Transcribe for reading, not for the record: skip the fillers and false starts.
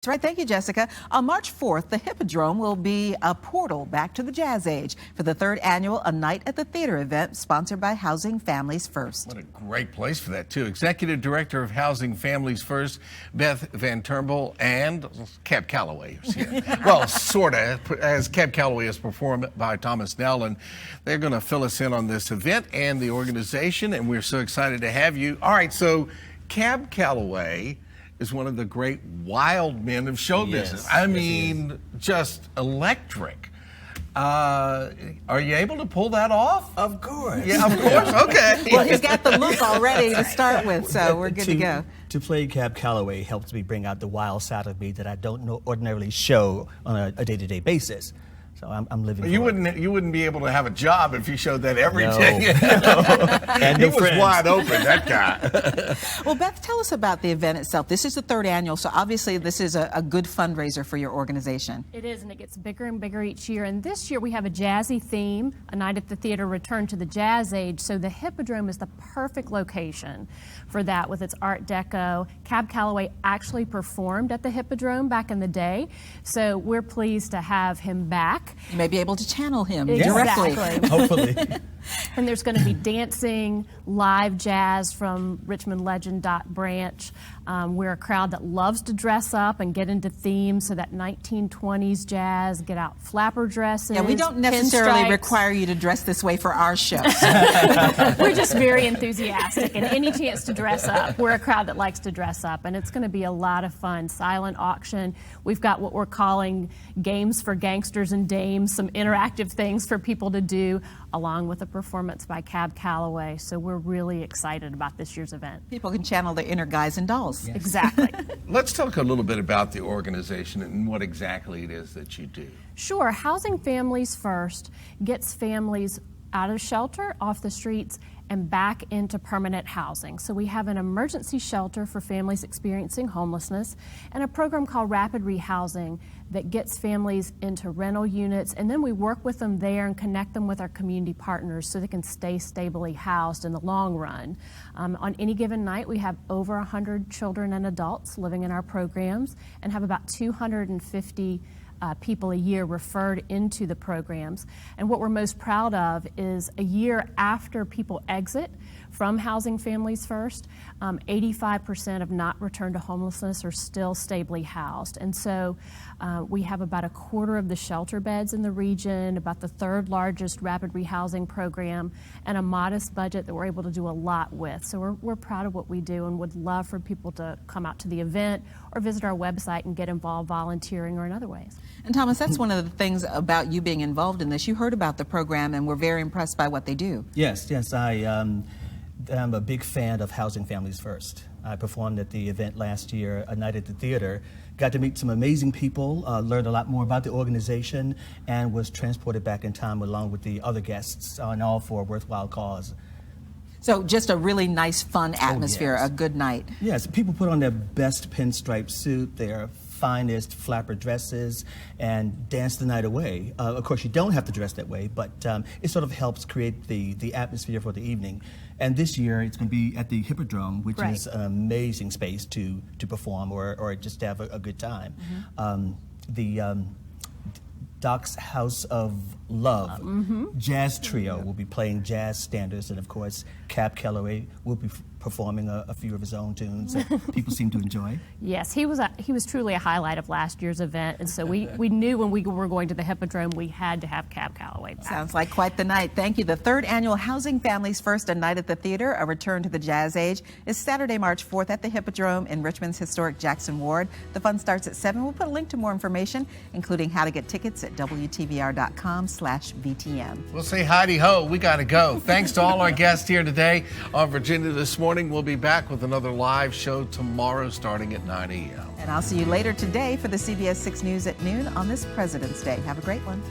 That's right. Thank you, Jessica. On March 4th, the Hippodrome will be a portal back to the Jazz Age for the third annual A Night at the Theater event sponsored by Housing Families First. What a great place for that, too. Executive Director of Housing Families First, Beth Van Turnbull, and Cab Calloway is here. Well, sort of, as Cab Calloway is performed by Thomas Nell, and they're going to fill us in on this event and the organization, and we're so excited to have you. All right, so Cab Calloway is one of the great wild men of show business. I mean, just electric. Are you able to pull that off? Of course. Yeah, of course. Okay. Well, he's got the look already to start with, so we're good to go. To play Cab Calloway helps me bring out the wild side of me that I don't ordinarily show on a day-to-day basis. So I'm living. You wouldn't be able to have a job if you showed that every No. day. And he no was friends. wide open, that guy. Well, Beth, tell us about the event itself. This is the third annual, so obviously this is a good fundraiser for your organization. It is, and it gets bigger and bigger each year. And this year we have a jazzy theme, A Night at the Theater, Return to the Jazz Age. So the Hippodrome is the perfect location for that with its Art Deco. Cab Calloway actually performed at the Hippodrome back in the day, so we're pleased to have him back. You may be able to channel him Exactly. directly. Hopefully. And there's going to be dancing, live jazz from Richmond legend Dot Branch. We're a crowd that loves to dress up and get into themes, so that 1920s jazz, get out flapper dresses. Yeah, we don't necessarily pinstripes. require you to dress this way for our show. We're just very enthusiastic, and any chance to dress up. We're a crowd that likes to dress up, and it's going to be a lot of fun. Silent auction. We've got what we're calling games for gangsters and dames, some interactive things for people to do, along with a performance by Cab Calloway. So we're really excited about this year's event. People can channel their inner guys and dolls. Yes. Exactly. Let's talk a little bit about the organization and what exactly it is that you do. Sure. Housing Families First gets families out of shelter, off the streets, and back into permanent housing. So we have an emergency shelter for families experiencing homelessness and a program called Rapid Rehousing that gets families into rental units, and then we work with them there and connect them with our community partners so they can stay stably housed in the long run. On any given night, we have over 100 children and adults living in our programs and have about 250 people a year referred into the programs. And what we're most proud of is a year after people exit from Housing Families First, 85% of not returned to homelessness are still stably housed. And so we have about a quarter of the shelter beds in the region, about the third largest rapid rehousing program, and a modest budget that we're able to do a lot with. So we're proud of what we do and would love for people to come out to the event or visit our website and get involved volunteering or in other ways. And Thomas, that's one of the things about you being involved in this. You heard about the program and were very impressed by what they do. Yes. I'm a big fan of Housing Families First. I performed at the event last year, A Night at the Theater. Got to meet some amazing people, learned a lot more about the organization, and was transported back in time along with the other guests, and all for a worthwhile cause. So just a really nice, fun atmosphere, yes. A good night. Yes, people put on their best pinstripe suit, their finest flapper dresses, and dance the night away. Of course, you don't have to dress that way, but it sort of helps create the atmosphere for the evening. And this year, it's going to be at the Hippodrome, which Right. is an amazing space to perform or just to have a good time. The Doc's House of Love jazz trio will be playing jazz standards, and of course, Cab Calloway will be performing a few of his own tunes that people seem to enjoy. Yes, he was truly a highlight of last year's event, and so we knew when we were going to the Hippodrome we had to have Cab Calloway back. Sounds like quite the night. Thank you. The third annual Housing Families First, A Night at the Theater, A Return to the Jazz Age, is Saturday, March 4th at the Hippodrome in Richmond's historic Jackson Ward. The fun starts at 7. We'll put a link to more information, including how to get tickets at WTVR.com/VTM. We'll say hidey-ho. We got to go. Thanks to all our guests here today on Virginia This Morning. We'll be back with another live show tomorrow starting at 9 a.m. And I'll see you later today for the CBS 6 News at noon on this President's Day. Have a great one.